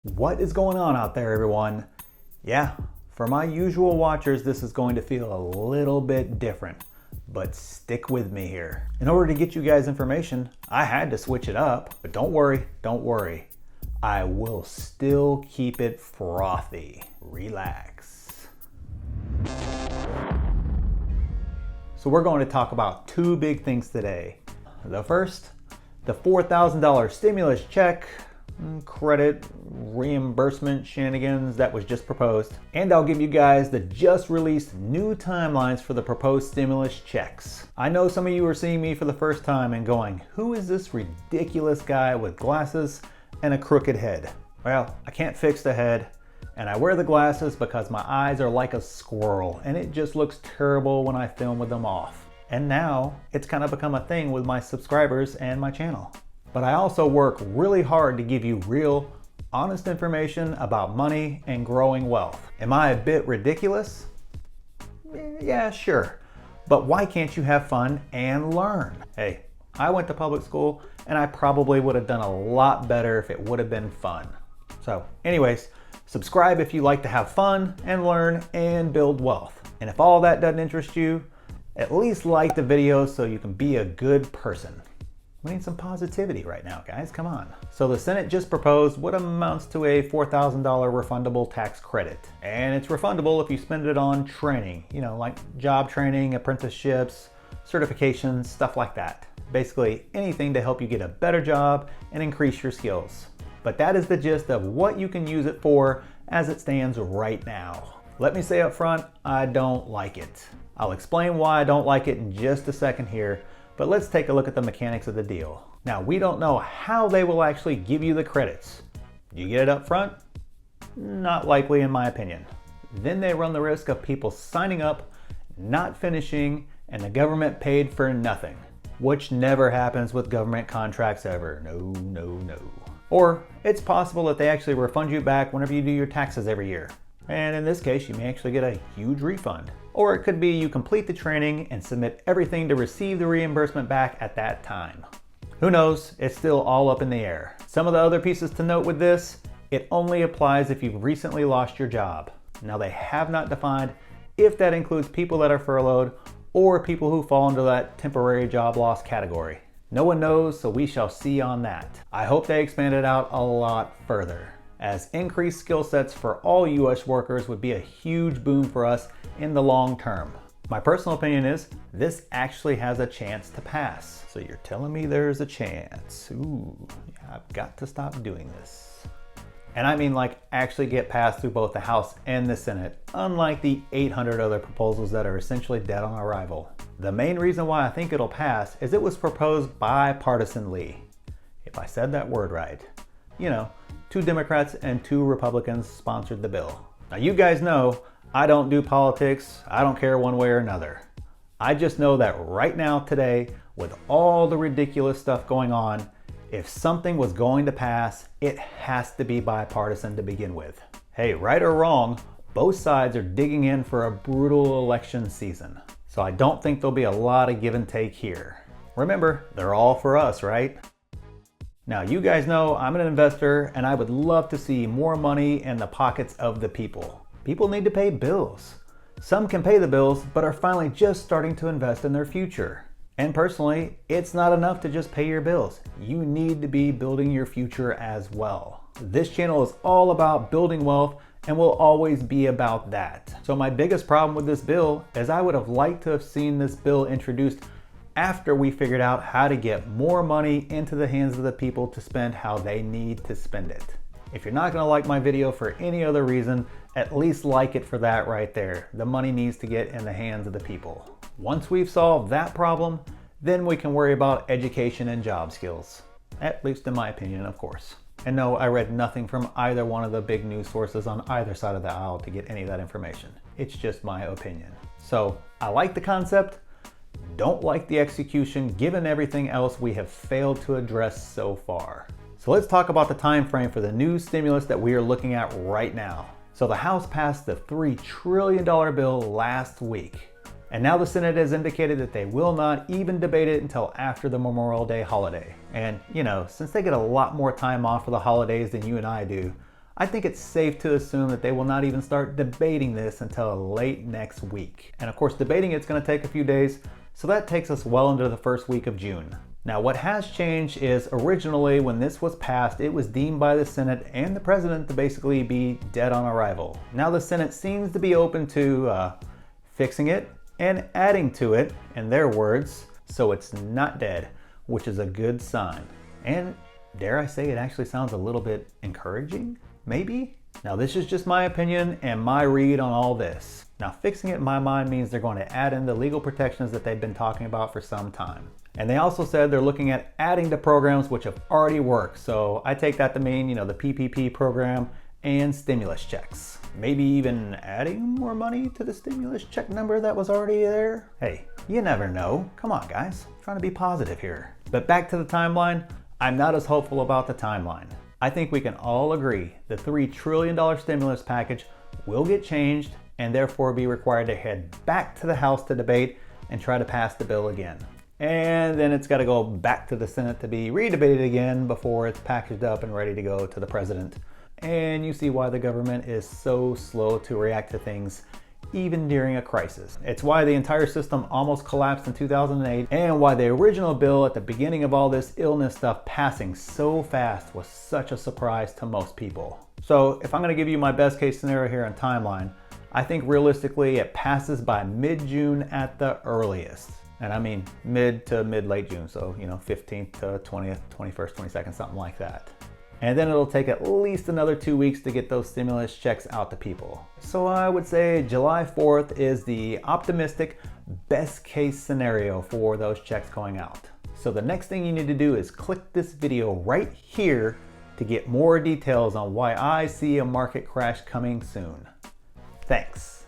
What is going on out there, everyone? Yeah, for my usual watchers, this is going to feel a little bit different, but stick with me here. In order to get you guys information, I had to switch it up, but don't worry. I will still keep it frothy. Relax. So we're going to talk about two big things today. The first, the $4,000 stimulus check, credit, reimbursement shenanigans that was just proposed. And I'll give you guys the just released new timelines for the proposed stimulus checks. I know some of you are seeing me for the first time and going, who is this ridiculous guy with glasses and a crooked head? Well, I can't fix the head, and I wear the glasses because my eyes are like a squirrel and it just looks terrible when I film with them off. And now it's kind of become a thing with my subscribers and my channel. But I also work really hard to give you real, honest information about money and growing wealth. Am I a bit ridiculous? Yeah, sure. But why can't you have fun and learn? Hey, I went to public school and I probably would have done a lot better if it would have been fun. So anyways, subscribe if you like to have fun and learn and build wealth. And if all that doesn't interest you, at least like the video so you can be a good person. We need some positivity right now, guys, come on. So the Senate just proposed what amounts to a $4,000 refundable tax credit. And it's refundable if you spend it on training, like job training, apprenticeships, certifications, stuff like that. Basically anything to help you get a better job and increase your skills. But that is the gist of what you can use it for as it stands right now. Let me say up front, I don't like it. I'll explain why I don't like it in just a second here. But let's take a look at the mechanics of the deal. Now, we don't know how they will actually give you the credits. Do you get it up front? Not likely in my opinion. Then they run the risk of people signing up, not finishing, and the government paid for nothing, which never happens with government contracts ever. No. Or it's possible that they actually refund you back whenever you do your taxes every year. And in this case, you may actually get a huge refund. Or it could be you complete the training and submit everything to receive the reimbursement back at that time. Who knows? It's still all up in the air. Some of the other pieces to note with this, it only applies if you've recently lost your job. Now they have not defined if that includes people that are furloughed or people who fall into that temporary job loss category. No one knows, so we shall see on that. I hope they expand it out a lot further, as increased skill sets for all US workers would be a huge boon for us in the long term. My personal opinion is this actually has a chance to pass. So you're telling me there's a chance. Ooh, yeah, I've got to stop doing this. And I mean like actually get passed through both the House and the Senate, unlike the 800 other proposals that are essentially dead on arrival. The main reason why I think it'll pass is it was proposed bipartisanly. If I said that word right. 2 Democrats and 2 Republicans sponsored the bill. Now you guys know I don't do politics. I don't care one way or another. I just know that right now today, with all the ridiculous stuff going on, if something was going to pass, it has to be bipartisan to begin with. Hey, right or wrong, both sides are digging in for a brutal election season. So I don't think there'll be a lot of give and take here. Remember, they're all for us, right? Now, you guys know I'm an investor and I would love to see more money in the pockets of the people. People need to pay bills. Some can pay the bills, but are finally just starting to invest in their future. And personally, it's not enough to just pay your bills. You need to be building your future as well. This channel is all about building wealth and will always be about that. So my biggest problem with this bill is I would have liked to have seen this bill introduced after we figured out how to get more money into the hands of the people to spend how they need to spend it. If you're not gonna like my video for any other reason, at least like it for that right there. The money needs to get in the hands of the people. Once we've solved that problem, then we can worry about education and job skills. At least in my opinion, of course. And no, I read nothing from either one of the big news sources on either side of the aisle to get any of that information. It's just my opinion. So I like the concept, don't like the execution given everything else we have failed to address so far. So let's talk about the time frame for the new stimulus that we are looking at right now. So the House passed the $3 trillion bill last week. And now the Senate has indicated that they will not even debate it until after the Memorial Day holiday. And, since they get a lot more time off for the holidays than you and I do, I think it's safe to assume that they will not even start debating this until late next week. And of course, debating it's going to take a few days, so that takes us well into the first week of June. Now, what has changed is originally when this was passed, it was deemed by the Senate and the President to basically be dead on arrival. Now the Senate seems to be open to fixing it and adding to it, in their words, so it's not dead, which is a good sign. And dare I say, it actually sounds a little bit encouraging, maybe? Now this is just my opinion and my read on all this. Now fixing it in my mind means they're going to add in the legal protections that they've been talking about for some time. And they also said they're looking at adding to programs which have already worked. So I take that to mean, the PPP program and stimulus checks. Maybe even adding more money to the stimulus check number that was already there. Hey, you never know. Come on guys, I'm trying to be positive here. But back to the timeline, I'm not as hopeful about the timeline. I think we can all agree the $3 trillion stimulus package will get changed and therefore be required to head back to the House to debate and try to pass the bill again. And then it's got to go back to the Senate to be redebated again before it's packaged up and ready to go to the President. And you see why the government is so slow to react to things even during a crisis. It's why the entire system almost collapsed in 2008 and why the original bill at the beginning of all this illness stuff passing so fast was such a surprise to most people. So if I'm going to give you my best case scenario here on timeline, I think realistically it passes by mid-June at the earliest. And I mean mid to mid-late June, so 15th to 20th, 21st, 22nd, something like that. And then it'll take at least another 2 weeks to get those stimulus checks out to people. So I would say July 4th is the optimistic best case scenario for those checks going out. So the next thing you need to do is click this video right here to get more details on why I see a market crash coming soon. Thanks.